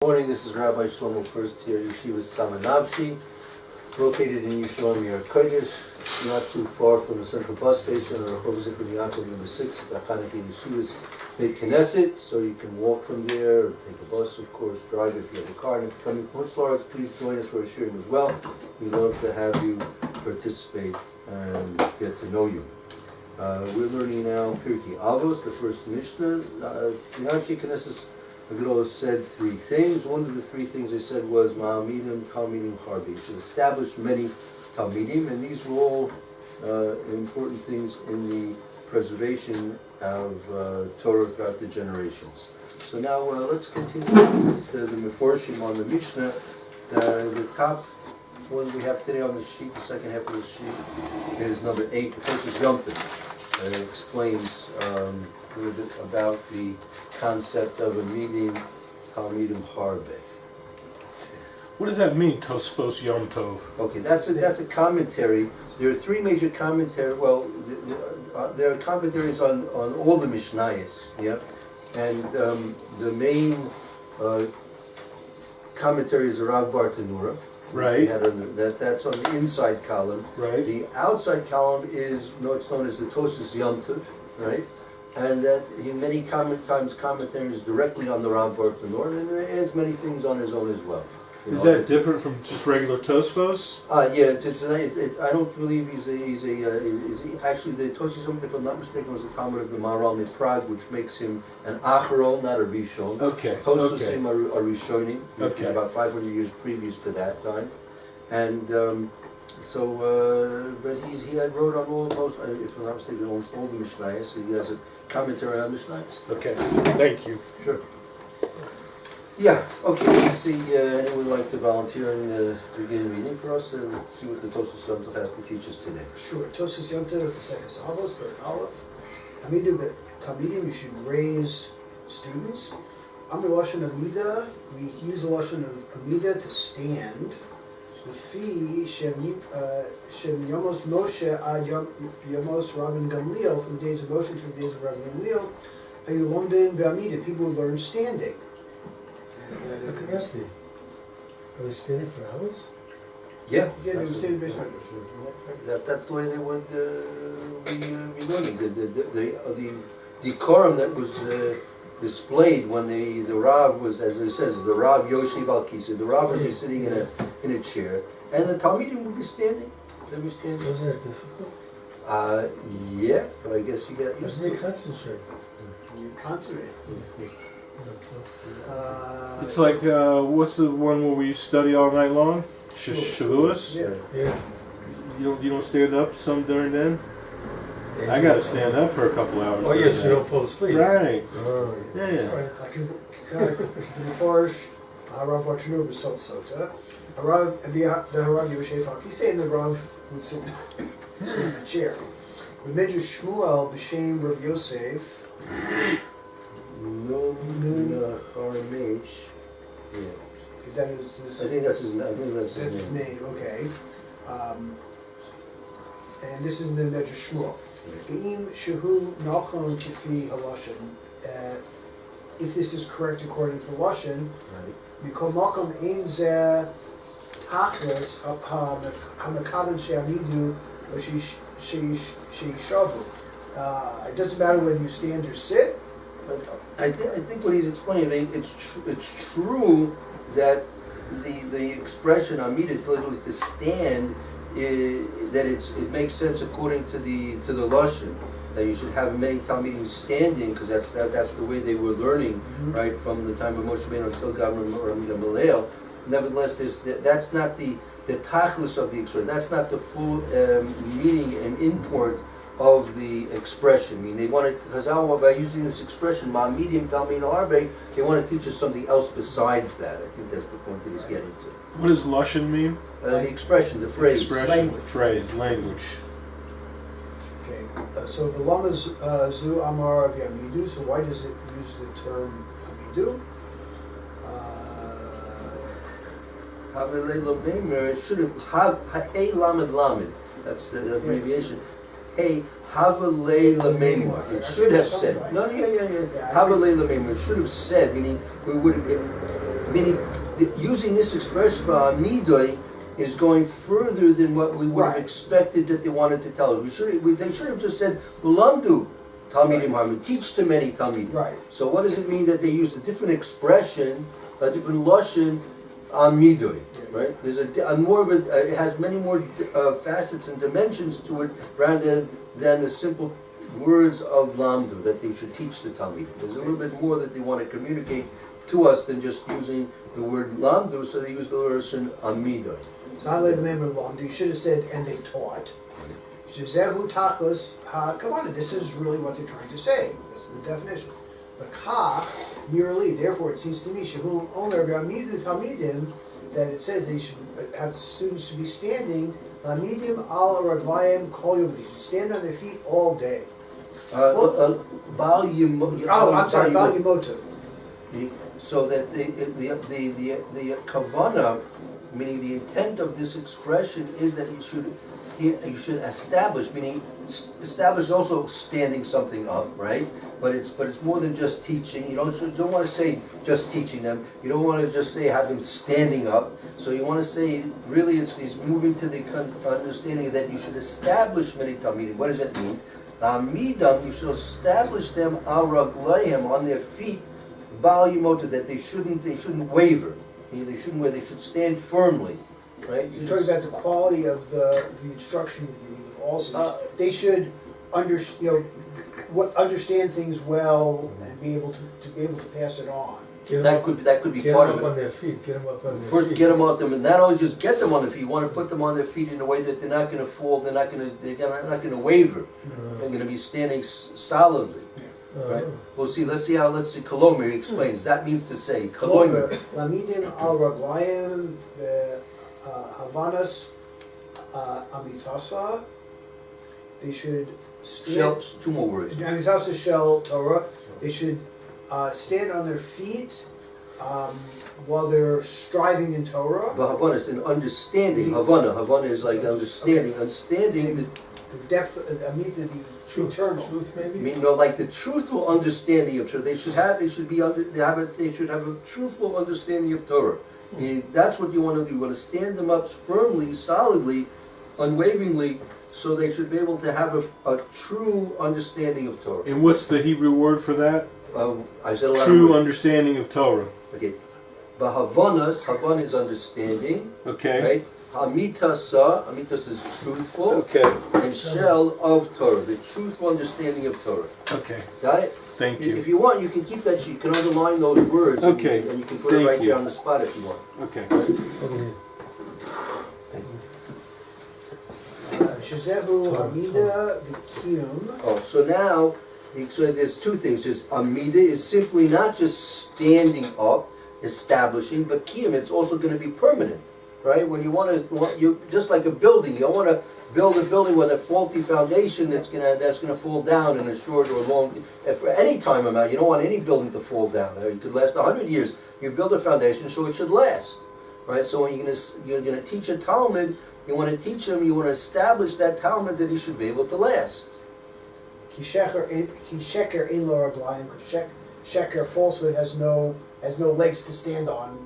Morning, this is Rabbi Shlomo Furst here, Yeshiva Samanavshi, located in Yerushalayim Kodesh, not too far from the central bus station or Rehov Zikr Yaakov number 6, Chanukah Yeshiva's Beit Knesset, so you can walk from there, or take a bus, of course, drive if you have a car. And if you're coming from Florida, please join us for a shiurim as well. We'd love to have you participate and get to know you. We're learning now Pirkei Avos, the first Mishnah. Financial Knesset Agdol said three things. One of the three things they said was Ma'amidim, Talmidim, Harbi. It established many Talmidim, and these were all important things in the preservation of Torah throughout the generations. So now let's continue with the Meforshim on the Mishnah. The top one we have today on the sheet, the second half of the sheet, is number 8. The first is Yom Tov. It explains a little bit about the concept of a meeting, Talmidim Harbe. What does that mean, Tosfos Yom Tov? Okay, that's a commentary. There are three major commentaries. Well, there are commentaries on all the Mishnayos, yeah, and the main commentary is the Rav Bartanura. Right. That's on the inside column. Right. The outside column is it's known as the Tosfos Yom Tov, right? And that he many times commentaries directly on the Rav Bartanura, and he adds many things on his own as well. Is that different from just regular Tosfos? Yeah, I don't believe he's actually the Tosfos Yom Tov, if I'm not mistaken, was the Talmud of the Maharal in Prague, which makes him an Acharon, not a Rishon. Okay. Tosfos are Rishonim, which was Okay. about 500 years previous to that time, and but he had wrote on almost, if I'm not mistaken, almost all the Mishnayos. So he has a commentary on Mishnayos. Okay. Thank you. Sure. Yeah, okay, let's see, anyone would like to volunteer and begin reading for us, and see what the Tosfos Yom Tov has to teach us today. Sure. Tosfos Yom Tov, the second Avos, but Aleph. Talmidim, you should raise students. Amar Lashon Amida, we use the Lashon of Amida to stand. Lefi Shem Yomos Moshe ad Yomos Rabban Gamliel, from the days of Moshe to the days of Rabban Gamliel, Hayu Lomden B'Amida, people would learn standing. How could that be? Are they standing for hours? Yeah. Yeah, they were standing based on That's the way they would be learning. The decorum that was displayed when the Rav was, as it says, the Rav Yoshiv al Kisa, the Rav would be sitting in a chair, and the Talmidim would be standing. They'd be standing. Wasn't that difficult? Yeah, but I guess you get used Doesn't to they it. concentrate? You concentrate. It's like, what's the one where we study all night long? Shavuos? Yeah. Yeah. You don't stand up some during then? I gotta stand up for a couple hours. Oh yes, you don't fall asleep. Right. Oh yeah. Yeah. Like in Farsh, Rav Bartanur was Sota. Rav the Rav Yosef Hakise, and the Rav would sit in a chair. We measure Shmuel b'shem Rav Yosef. No, Charamesh. Yeah. Is that his? I think that's his. I think that's That's his name. Okay. And this is the measure Shmuel. Ge'im shehu nachon kifi halashon. If this is correct according to Lashon, mikol makom ein zeh tachlis hamakaven she'amidu or she'ishavu. It doesn't matter whether you stand or sit. I think what he's explaining, it's true that the expression amida, literally to stand, that it makes sense according to the lashon, that you should have many talmidim standing, because that's the way they were learning, right, from the time of Moshe Rabbeinu until Gamliel. Nevertheless, that's not the tachlis of the expression. That's not the full meaning and import of the expression. I mean, they wanted, Chazal, by using this expression, ma'amidim talmid harbe, they want to teach us something else besides that. I think that's the point that he's getting to. What does Lashon mean? The expression, the phrase. Expression, phrase, language. Okay, so the lama zu amar of yamidu, so why does it use the term amidu? It should have ha'e lamed lamed. That's the abbreviation. Hey, Havalei Lamemar. It should have said. No, yeah. Havalei Lamemar. It should have said, meaning we would have. meaning that using this expression midoi is going further than what we would have Right. expected that they wanted to tell us. They should have just said, "Ulamdu talmidim harmi," teach to many talmidim. Right. So what does it mean that they use a different expression, a different lashon midoi? Right? There's a more of it. It has many more facets and dimensions to it, rather than the simple words of lamdu that they should teach the talmidim. There's a little bit more that they want to communicate to us than just using the word lamdu. So they use the lashon midoi. So I let remember long. You should have said, and they taught. Zehu tachlis ha-kavanah. This is really what they're trying to say. That's the definition. But ka, merely, therefore it seems to me, Shehum Omer V'amidu Talmidim, that it says they should have students to be standing, Lamidim al raglayim kol yom. They should stand on their feet all day. Bal Oh, I'm sorry, Bal Yimotu. So that the kavana, meaning the intent of this expression, is that you should establish, meaning establish also standing something up, right? But it's more than just teaching. You don't want to say just teaching them. You don't want to just say have them standing up. So you want to say really it's moving to the understanding that you should establish many talmidim. What does that mean? Midam, you should establish them al raglayim, on their feet, bal yimota, that they shouldn't waver. They shouldn't waver. They should stand firmly, right? You're talking about the quality of the instruction you're giving them also. They should understand things well and be able to pass it on. That could be part of it. Get them up on their feet. Get them up on their feet. First, get them on them, and not only just get them on their feet. You want to put them on their feet in a way that they're not going to fall. They're not going to waver. They're going to be standing solidly. Right? We'll see. Let's see. Kolomer explains. That means to say Kolomer. Lamidim al raglayim havanas amitasa. They should stand. Two more words. Amitasa shel Torah. They should stand on their feet while they're striving in Torah. But Havana is an understanding. Havana is like understanding. Understanding The depth, the eternal. Truth, maybe? I mean, like the truthful understanding of Torah. They should have a truthful understanding of Torah. I mean, that's what you want to do. You want to stand them up firmly, solidly, unwaveringly, so they should be able to have a true understanding of Torah. And what's the Hebrew word for that? I said a lot True of words. understanding of Torah. Okay. But Havana is understanding. Okay. Right? Amitas is truthful. Okay. And shell of Torah, the truthful understanding of Torah. Okay. Got it? Thank you. If you want, you can keep that sheet. You can underline those words. Okay. And you can put it Thank right you. there on the spot if you want. Okay. Okay. Shazehu Amida V'Kiyum. Oh, so now, so there's two things. Amida is simply not just standing up, establishing, but kiyum, it's also going to be permanent, right? When you just like a building, you don't want to build a building with a faulty foundation that's gonna fall down in a short or long, for any time amount. You don't want any building to fall down. It could last 100 years. You build a foundation so it should last, right? So when you're gonna teach a Talmud, you want to teach him, you want to establish that Talmud that he should be able to last. Ki sheker in lo raglayim. Sheker, falsehood, has no legs to stand on.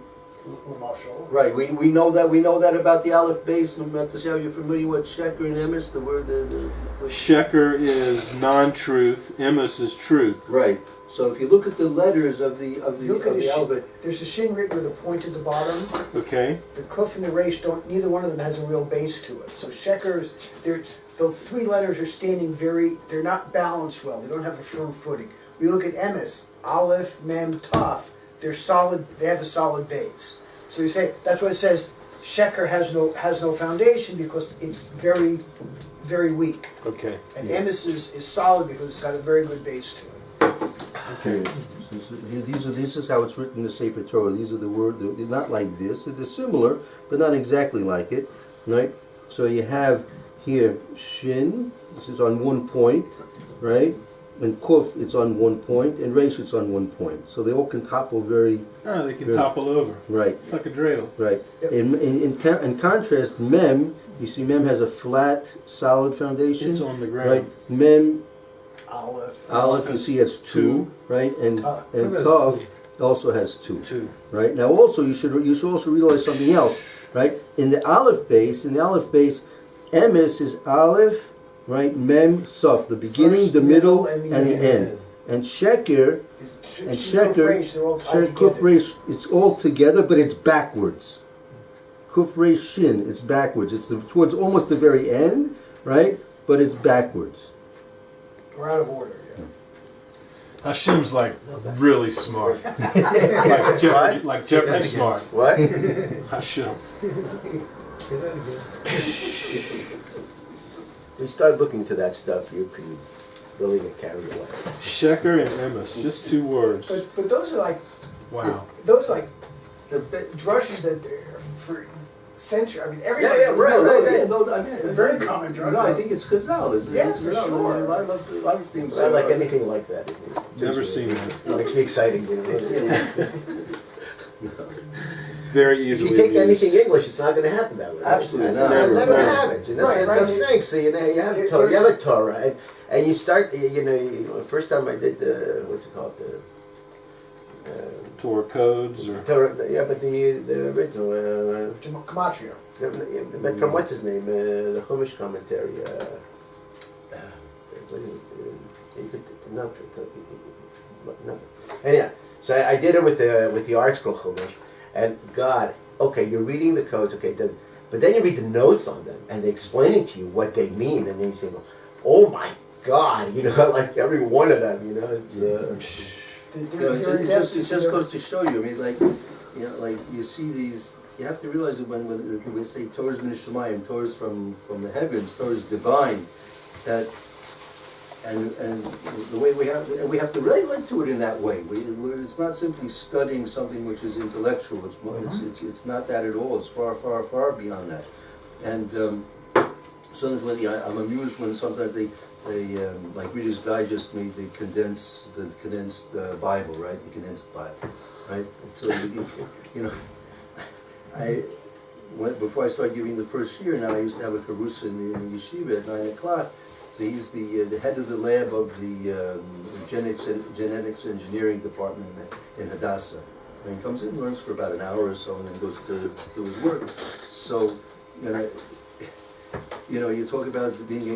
Marshall. Right, we know that about the Aleph base. No matter how you're familiar with Sheker and Emes, the word the Sheker is non-truth. Emes is truth. right. So if you look at the letters of the alphabet, There's a shin written with a point at the bottom. Okay. The kuf and the resh neither one of them has a real base to it. So shekers, the three letters are standing they're not balanced well. They don't have a firm footing. We look at emes, aleph, mem, taf. They're solid. They have a solid base. So you say that's why it says sheker has no foundation, because it's very, very weak. Okay. And emes is solid because it's got a very good base to it. Okay. this is how it's written in the Sefer Torah. These are the words. They're not like this. They're similar, but not exactly like it. Right. So you have here shin. This is on one point, right? And kuf, it's on one point, and resh, it's on one point. So they all can topple very. They can topple over. Right. It's like a dreidel. Right. In contrast, mem, you see, mem has a flat, solid foundation. It's on the ground. Right. Mem, Aleph. aleph, you see, it's two, right? And Tav also has two. Two. Right? Now also you should also realize something else, right? In the Aleph base, emes is Aleph, right? Mem, Sof, the beginning, First, the middle, and the and the end. end. And Sheker, and Sheker, Sheker, they're all tied Kuf together. Reish, it's all together, but it's backwards. Kuf Reish Shin, it's backwards. It's towards almost the very end, right? But it's backwards. We're out of order. Yeah. Hashim's like really smart. like Jeopardy smart. What? Hashim. Say that again. When you start looking into that stuff, you can really get carried away. Sheker and emes, just two words. But those are like Wow. those are like The drushes that for century. I mean, Yeah, everybody. yeah, right. No, I mean, They're very common drug. No, I think it's Chazal, isn't it? Yeah, It's for Chazal. sure. A lot of things. I like anything like that. Never seen it. It makes me exciting. You know? Very If easily you take used. anything English, it's not going to happen that way. Absolutely not. Never Right. happens. You know, Right, so right. I'm saying. So you have a Torah. You have a Torah, and you start. You know, first time I did the what's it called the. Torah codes or Torah, yeah, but the original. Gematria. But from what's his name? The Chumash commentary. You could no. Anyhow, so I did it with the art scroll Chumash, and God, okay, you're reading the codes, okay, then, but then you read the notes on them, and they're explaining to you what they mean, and then you say, oh my God, you know, like every one of them, you know, it's. It just goes to show you. I mean, like, you know, like you see these. You have to realize that when we say Torah is min Shemayim, Torah is from the heavens, Torah is divine. That and the way we have to relate to it in that way. It's not simply studying something which is intellectual. It's more, it's not that at all. It's far beyond that. And so I'm amused when sometimes they like Reader's Digest made the condensed Bible, right? The condensed Bible, right? So you know, before I started giving the first year, now I used to have a karusa in the yeshiva at 9 o'clock. So he's the head of the lab of the genetics engineering department in Hadassah. And he comes in, learns for about an hour or so, and then goes to his work. So, you know, you talk about doing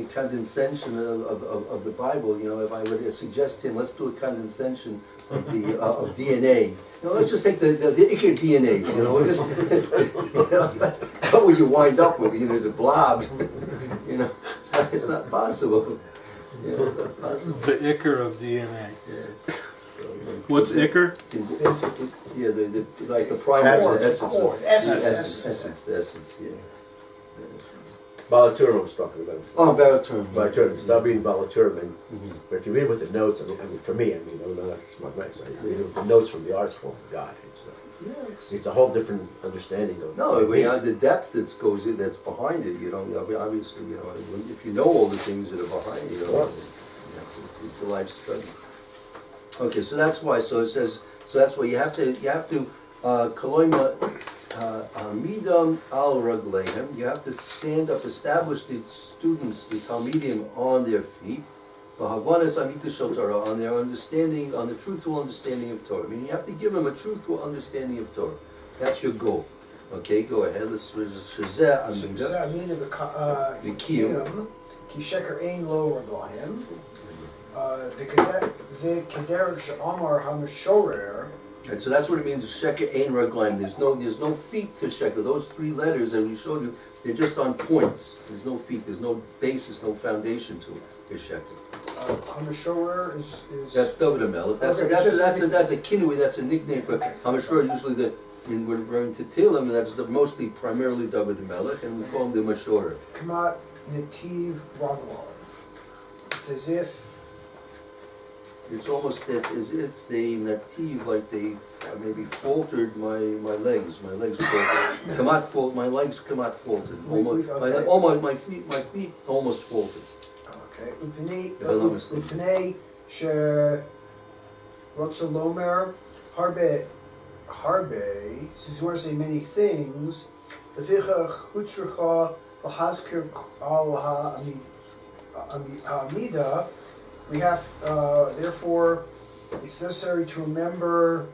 a condensation of the Bible. You know, if I would suggest to him, let's do a condensation of the of DNA. You know, let's just take the Iker DNA. You know, just what you wind up with. You know, is a blob. You know, it's not possible. You know, it's not possible. the Iker of DNA. Yeah. What's Iker? Yeah, like the primary, the essence, Core, of- essence. the essence, yeah. Balaturm was talking about. Oh, baritone. Balaturm. Stop reading Balaturm, but if you read with the notes, I mean, for me, I'm not smart, right? So you read with the notes from the art school. God, it's a whole different understanding of. No, the depth that's behind it. You know, obviously, you know, if you know all the things that are behind it, you know, it's a life study. Okay, so that's why. So it says. So that's why you have to. Koloima midam al ragleihem. You have to stand up, establish the students, the talmidim, on their feet. Bahavanas amita shel Torah, on their understanding, on the truthful understanding of Torah. I mean, you have to give them a truthful understanding of Torah. That's your goal. Okay, go ahead. Let's shazeh amida. Amina The kiyum. Ki sheker ein lo raglahem. The kederek she'amar hamishorer. And so that's what it means, sheker ein raglaim. There's no feet to sheker. Those three letters that we showed you, they're just on points. There's no feet, there's no basis, no foundation to it. There's sheker. Hamishorer is. That's David HaMelech. That's a kinui, that's a nickname for Hamashur. Usually when we're referring to Tehillim, that's mostly primarily David HaMelech, and we call him the Mashorer. Kamat Nativ Raglav. It's as if. It's almost as if they nativ, like they maybe faltered my legs. My legs faltered. My legs come out faltered. Almost, my feet almost faltered. Okay. Upnei she Rotzalomer Harbe. Since you want to say many things, Lefichach Utzricha Lahazkir Al Amida. We have, therefore, it's necessary to remember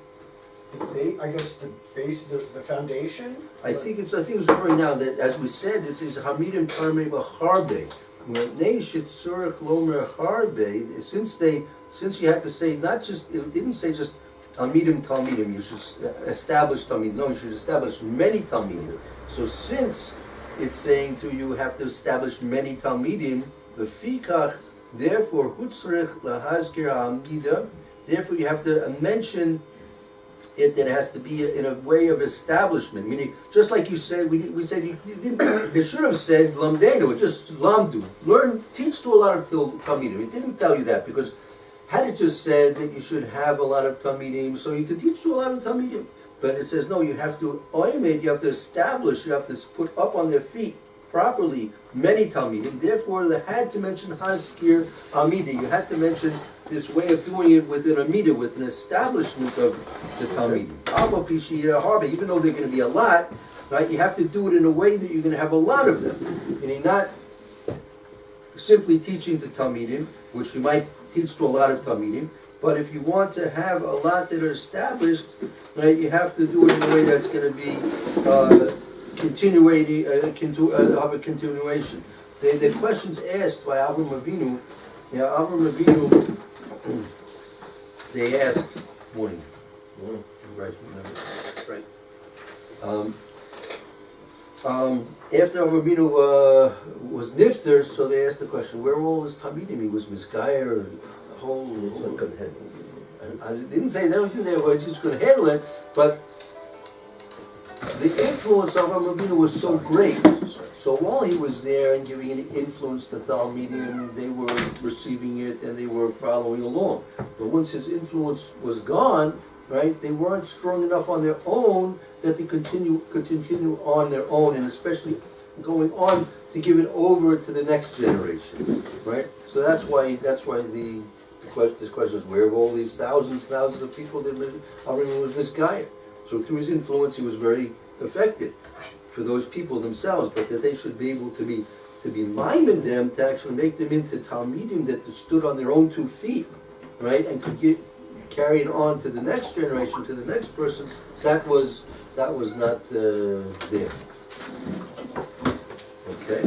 I guess the base, the foundation? I think it's referring now that, as we said, it says Hamidim Parmei B'Harbe. Nei Shitzurach Lomer Harbe. Since you had to say not just, it didn't say just Hamidim Talmidim. You should establish Talmidim. No, you should establish many Talmidim. So since it's saying to you have to establish many Talmidim, Lefikach, therefore Hutzrich Lahazkir Hamida. Therefore you have to mention it that it has to be in a way of establishment, meaning just like you said, we said you didn't. It should have said lamdenu, just lamdu, learn, teach to a lot of talmidim. It didn't tell you that because had it just said that you should have a lot of talmidim, so you could teach to a lot of talmidim. But it says no, you have to oimed, you have to establish, you have to put up on their feet properly many talmidim. Therefore, they had to mention hazkir amida. You had to mention this way of doing it with an amida, with an establishment of the talmidim. Even though they're going to be a lot, right? You have to do it in a way that you're going to have a lot of them. Meaning not simply teaching to talmidim, which you might teach to a lot of talmidim, but if you want to have a lot that are established, right, you have to do it in a way that's going to be continuating, have a continuation. The questions asked by Avram Avinu, they ask, morning, right, after Avram Avinu was nifter, so they asked the question, where were all his talmidim? He was misgayer, the whole. I didn't say that. He just couldn't handle it, but the influence of Avram Avinu was so great. So while he was there and giving an influence to Talmidim, they were receiving it and they were following along. But once his influence was gone, right, they weren't strong enough on their own that they could continue on their own, and especially going on to give it over to the next generation, right? So that's why this question is, where are all these thousands of people that Avram was this guy? So through his influence, he was very effective for those people themselves, but that they should be able to be miming them, to actually make them into talmidim that stood on their own 2 feet, right, and could carry it on to the next generation, to the next person. That was not there. Okay.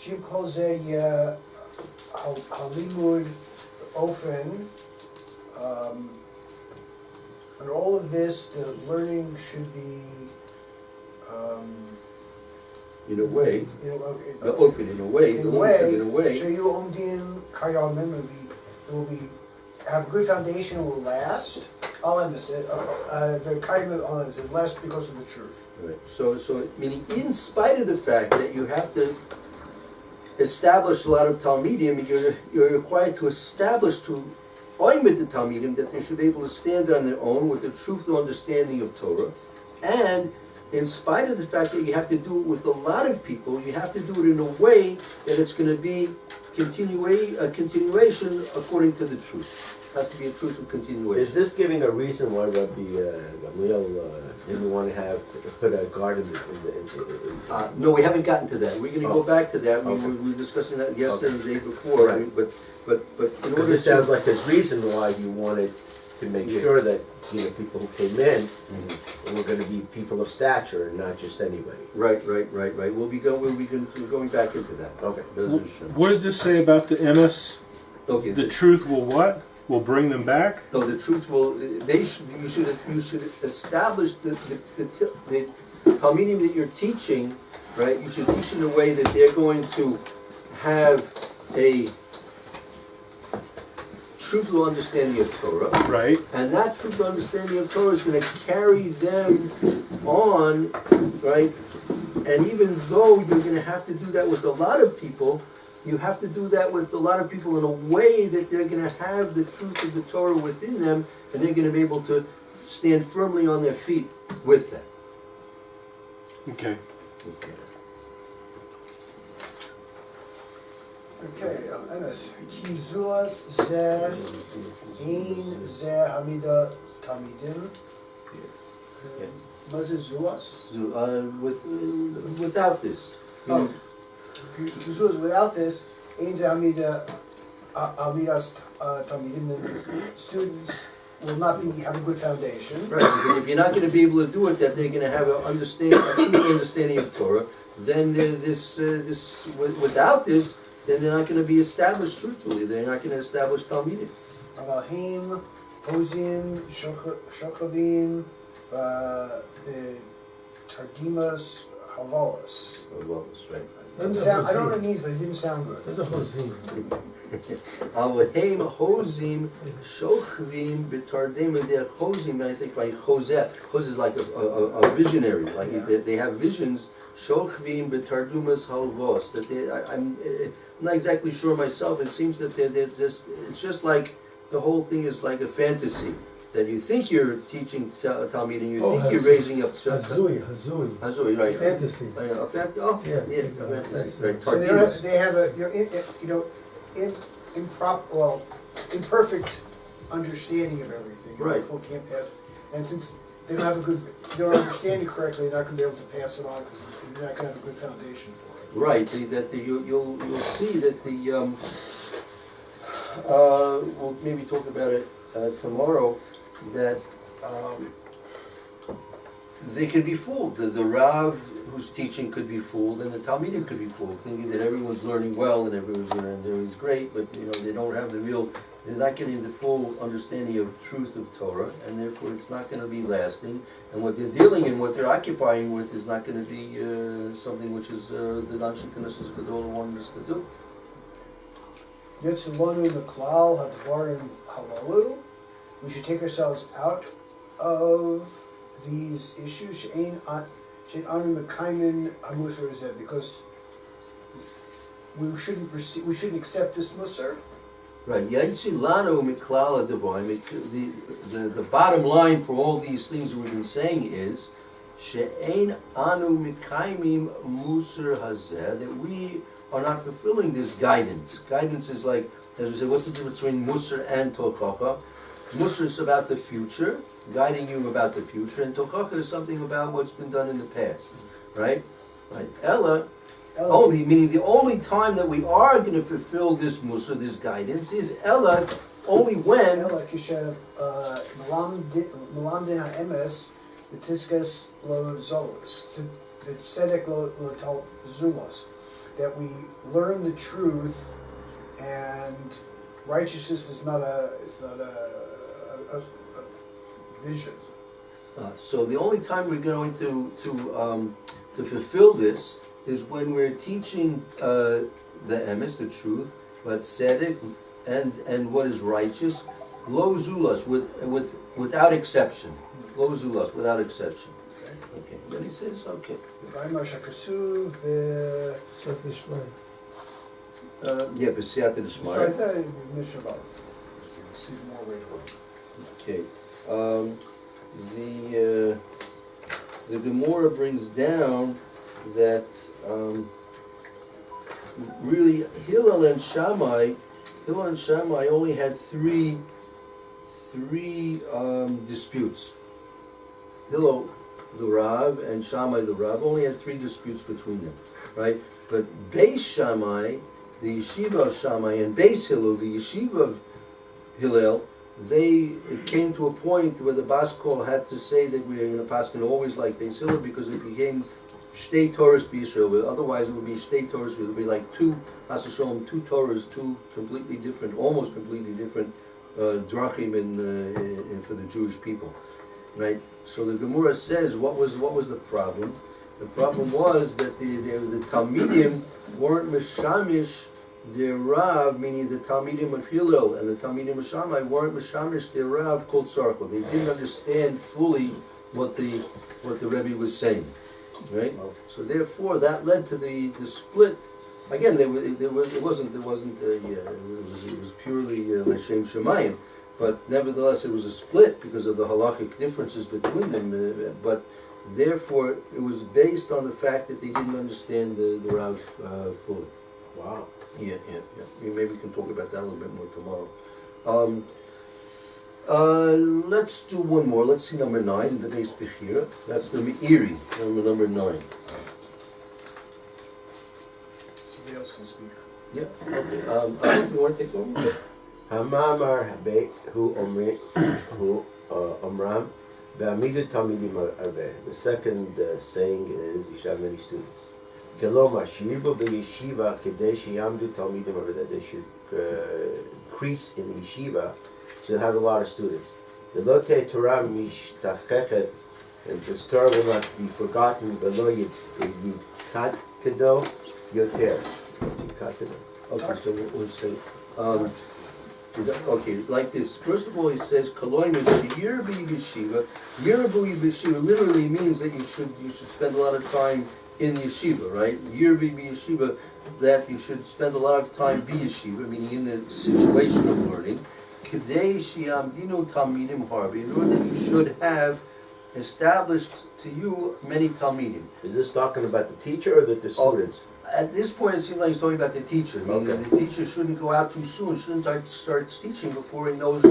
Shim kol ze halimud ofen. And all of this, the learning should be In a way, open in a way, so you omdim kayamim will be have a good foundation, will last. I'll end this. The kayamim will last because of the truth. Right. So meaning, in spite of the fact that you have to establish a lot of talmidim, you're required to establish to oimid the talmidim that they should be able to stand on their own with the truthful understanding of Torah, and in spite of the fact that you have to do it with a lot of people, you have to do it in a way that it's going to be a continuation according to the truth. It has to be a truthful continuation. Is this giving a reason why Rabbi Gamliel didn't want to put a guard in the no, we haven't gotten to that. We're going to go back to that. Okay. We were discussing that yesterday and the day before. Right. But in Because order it sounds like there's reason why you wanted to make sure that people who came in were going to be people of stature and not just anybody. Right. We'll be going back into that. Okay. What did this say about the MS? Okay. The truth will what? Will bring them back? No, the truth will. You should establish the talmidim that you're teaching, right? You should teach in a way that they're going to have a truthful understanding of Torah, Right. and that truthful understanding of Torah is going to carry them on, right? And even though you're going to have to do that with a lot of people, you have to do that with a lot of people in a way that they're going to have the truth of the Torah within them, and they're going to be able to stand firmly on their feet with that. Okay. Okay, Emes. Ki zulas ze ein ze hamida tamidim. What is zulas? Without this. Oh. Because without this, Ein Ze'amida Amidas Talmidim, the students will not have a good foundation. Right, because if you're not going to be able to do it, that they're going to have a true understanding of Torah, then without this, then they're not going to be established truthfully. They're not going to establish Talmidim. Avahim, Hozim, Shochavim, Tardimas, Havalas. Avos, right? Didn't sound, I don't know what it means, but it didn't sound good. There's a whole scene. Avohem hozim shochvim b'tardim, and they're hozim. I think like chozeh. Chozeh is like a visionary. Like they have visions. Shochvim b'tardumas halvos. That I'm not exactly sure myself. It seems that they're just. It's just like the whole thing is like a fantasy. That you think you're teaching Talmud and you think you're raising up. Hazui, right? Fantasy. Yeah, fantasy. Right. So they have imperfect understanding of everything. Right. People can't pass, and since they don't understand it correctly, they're not going to be able to pass it on because they're not going to have a good foundation for it. Right. You'll see that we'll maybe talk about it tomorrow. That they could be fooled. The Rav who's teaching could be fooled, and the Talmidim could be fooled, thinking that everyone's learning well and everyone's great, but they don't have they're not getting the full understanding of truth of Torah, and therefore it's not going to be lasting. And what they're dealing and what they're occupying with is not going to be something which is the Anshe Knesset Gadol wanted us to do. Yetzilonu Meklal Hadvarim Halalu. We should take ourselves out of these issues. She'ein anu mekaymin hamusar hazeh, because we shouldn't accept this musar. Right. Yetzilanu Meklal Hadvarim. The bottom line for all these things that we've been saying is she'ein anu mekaymim musar hazeh, that we are not fulfilling this guidance. Guidance is like, as we said, what's the difference between musar and tochacha? Musar is about the future, guiding you about the future, and tochacha is something about what's been done in the past, right? Right. Ella, meaning the only time that we are going to fulfill this musar, this guidance, is Ella, only when. Ella kisha melamdin ha'emes v'tiskas lo zolos, tzedek lo tal zulos, that we learn the truth, and righteousness is not a vision. So the only time we're going to fulfill this is when we're teaching the emes, the truth, but tzedek and what is righteous, lo zulas, without exception, lo zulas, without exception. Okay. Then he says, okay. Yeah, b'siyata d'shmaya. So I thought it was Mishnah about see more way to Okay. The Gemara brings down that really Hillel and Shammai only had three disputes. Hillel the Rav and Shammai the Rav only had three disputes between them, right? But Beis Shammai, the yeshiva of Shammai, and Beis Hillel, the yeshiva of Hillel, it came to a point where the Bas Kol had to say that we're going to pass always like Beis Hillel, because it became Shtei Torahs b'Yisrael. Otherwise, it would be Shtei Torahs. It would be like two Torahs, two completely different, almost completely different drachim in for the Jewish people, right? So the Gemara says, what was the problem? The problem was that the Talmidim weren't meshamish their Rav, meaning the Talmidim of Hillel and the Talmidim of Shammai weren't meshamish their Rav called Tzarchel. They didn't understand fully what the Rebbe was saying, right? So therefore, that led to the split. Again, it was purely l'shem shemayim, but nevertheless, it was a split because of the halachic differences between them. But therefore, it was based on the fact that they didn't understand the Rav fully. Wow. Yeah. Maybe we can talk about that a little bit more tomorrow. Let's do one more. Let's see number 9, the Beis Bechira. That's the Meiri, number 9. Somebody else can speak. Yeah, okay, you wanna take over? המאמר הבא הוא אומרם בעמידות תלמידים הרבה. The second saying is you should have many students. כלומר, שירבו בישיבה כדי שיעמדו תלמידים הרבה. That they should increase in the yeshiva, should have a lot of students. ולא תהיה תורה משתכחת, and this Torah will not be forgotten, ולא יתקדו יותר. יתקדו. Okay, so we'll say, okay, like this. First of all, he says, "Koloim yirbu yeshiva." Yirbu yeshiva literally means that you should spend a lot of time in yeshiva, right? Yirbu yeshiva, that you should spend a lot of time be yeshiva, meaning in the situation of learning. Kidei shiamdinu talmidim harbi, in order that you should have established to you many talmidim. Is this talking about the teacher or the students? At this point, it seems like he's talking about the teacher. Meaning Okay. the teacher shouldn't go out too soon, shouldn't start teaching before he knows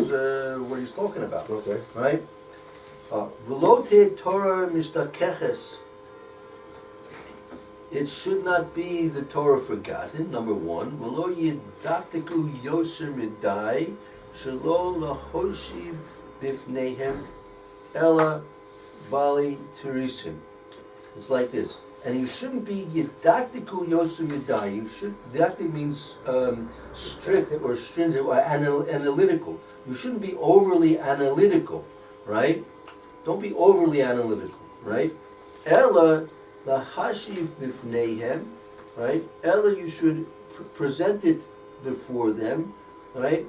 what he's talking about. Okay. Right? Velote Torah mishtakeches. It should not be the Torah forgotten, number one. Velo yidaktiku yoser midai, shelo lahoshiv bifnehem, ela bali turisim. It's like this. And you shouldn't be yidaktiku yosu midai. You should, didactic means strict or stringent or analytical. You shouldn't be overly analytical, right? Don't be overly analytical, right? Ella lahashiv bifneihem, right? Ella, you should present it before them, right?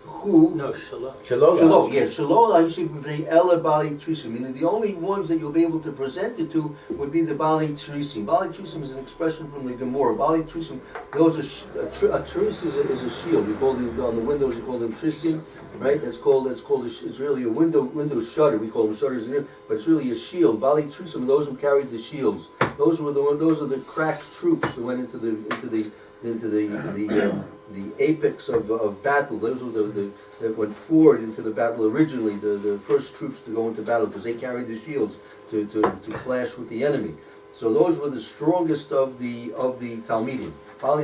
Who? No, shalom. Shalom. Yeah, Shalom Lahashiv B'nei Ela Bali Trisim. Meaning the only ones that you'll be able to present it to would be the Bali Trisim. Bali Trisim is an expression from the Gemara. Bali Trisim, those are a tris is a shield. We call them on the windows. We call them trisim, right? It's really a window shutter. We call them shutters in here, but it's really a shield. Bali Trisim, those who carried the shields. Those are the crack troops that went into the apex of battle. Those were the that went forward into the battle originally, the first troops to go into battle, because they carried the shields to clash with the enemy. So those were the strongest of the Talmidim.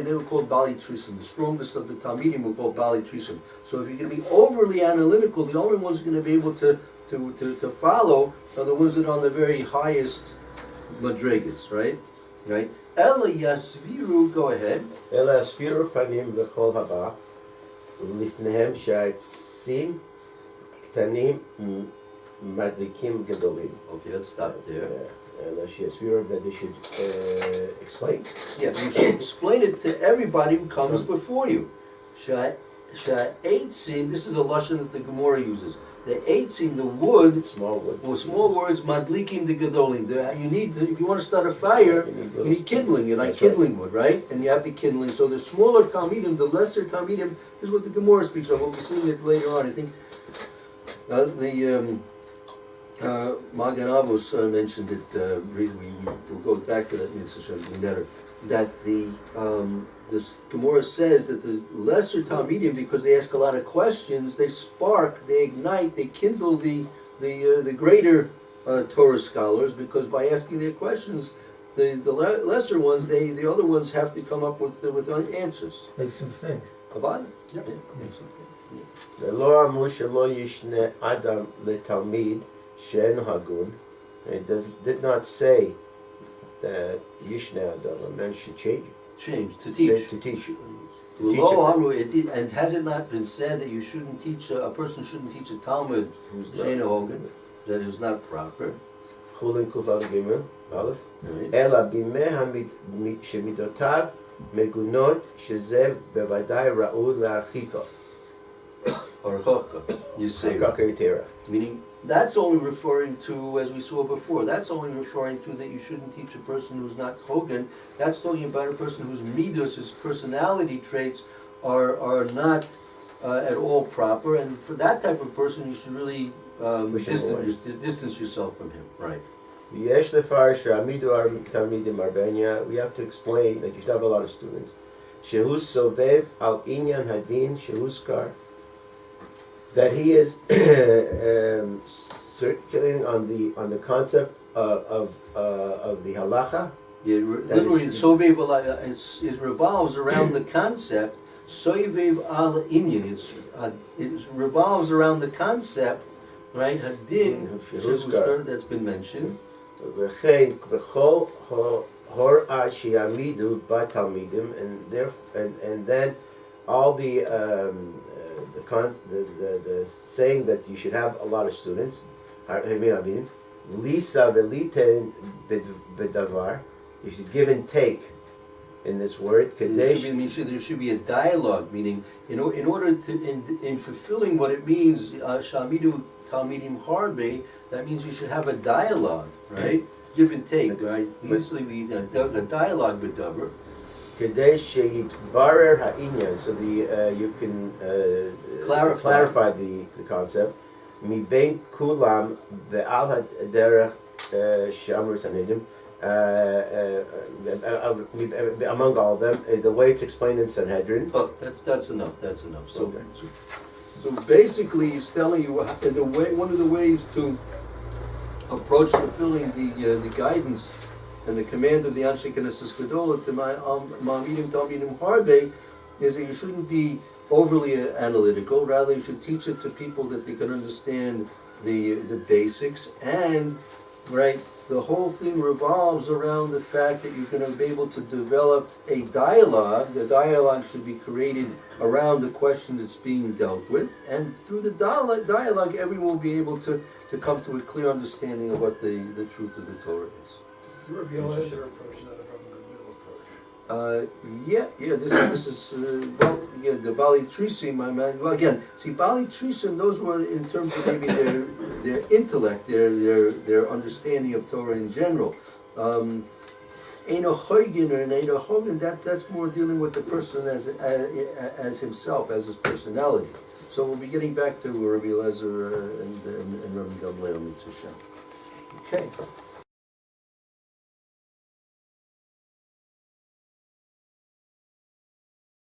They were called Bali Trisim. The strongest of the Talmidim were called Bali Trisim. So if you're going to be overly analytical, the only ones going to be able to follow are the ones that are on the very highest madrigas, right? Right? Ela yasviru, go ahead. אלא הספירו פנים לכל הבא, ולפניהם שהעצים קטנים מדליקים גדולים. Okay, let's stop there. אלא שיסבירו, that they should explain. Yeah, you should explain it to everybody who comes before you. Sha'etzim, this is a lashon that the Gemara uses. The eitzim, the wood, Small wood. or small words, madlikim the gadolim. You need, if you want to start a fire, you need kindling. You like That's right. kindling wood, right? And you have the kindling. So the smaller talmidim, the lesser talmidim, is what the Gemara speaks of. We'll be seeing it later on. I think Magen Avos mentioned it. We'll go back to that mitzvah later. That this Gemara says that the lesser talmidim, because they ask a lot of questions, they spark, they ignite, they kindle the greater Torah scholars, because by asking their questions, the lesser ones, the other ones have to come up with answers. Makes them think. Avad? Yep. ולא אמרו שלא ישנה אדם לתלמיד שאין הגון. It did not say that yishne adam, a man should change. To teach. To teach. And has it not been said that you shouldn't teach, a person shouldn't teach a Talmud who's Sheina Hogan, that is not proper? חולין ק"א א' Right? אלא בימי שמידותיו מגונות, שזה בוודאי ראוי להרחיקו. Or chokka, you say. ככה יתרה. Meaning, that's only referring to, as we saw before, that's only referring to that you shouldn't teach a person who's not Hogan. That's talking about a person whose midos, his personality traits, are not at all proper. And for that type of person, you should really distance yourself from him. Right. ויש לפרש שהעמידו תלמידים ארבעניה, we have to explain that you should have a lot of students. שהוא סובב על עניין הדין שהוזכר, that he is circulating on the concept of the halacha, Yeah, That literally, is- sovev it revolves around the concept. Sovev al inyan. It revolves around the concept, right? Hadin that's been mentioned. וכן בכל הוראה שיעמידו בתלמידים, and then all the saying that you should have a lot of students, lisa v'liten b'davar, you should give and take in this word. There should be a dialogue, meaning in order to in fulfilling what it means, shamidu talmidim harbe. That means you should have a dialogue, right? Give and take, right? Usually we a dialogue with davar. כדי שיתברר העניין, so you can clarify the concept. מבין כולם ועל הדרך שאמרו סנהדרין, among all of them, the way it's explained in Sanhedrin. Oh, that's enough. That's enough. So, Okay. so basically, he's telling you one of the ways to approach fulfilling the guidance and the command of the Anshe Knesses Gedolah to Ma'amidim Talmidim Harbe is that you shouldn't be overly analytical. Rather, you should teach it to people that they can understand the basics. And right, the whole thing revolves around the fact that you're going to be able to develop a dialogue. The dialogue should be created around the question that's being dealt with, and through the dialogue, everyone will be able to come to a clear understanding of what the truth of the Torah is. You were beyond their approach, not a problem, good middle approach. This is the Bali Trisim. Well, again, see, Bali Trisim. Those were in terms of maybe their intellect, their understanding of Torah in general. Eino Choygin or Eino Chogan, that's more dealing with the person as himself, as his personality. So we'll be getting back to Rabbi Eliezer and Rabbi Gamliel Mitzvah. Okay.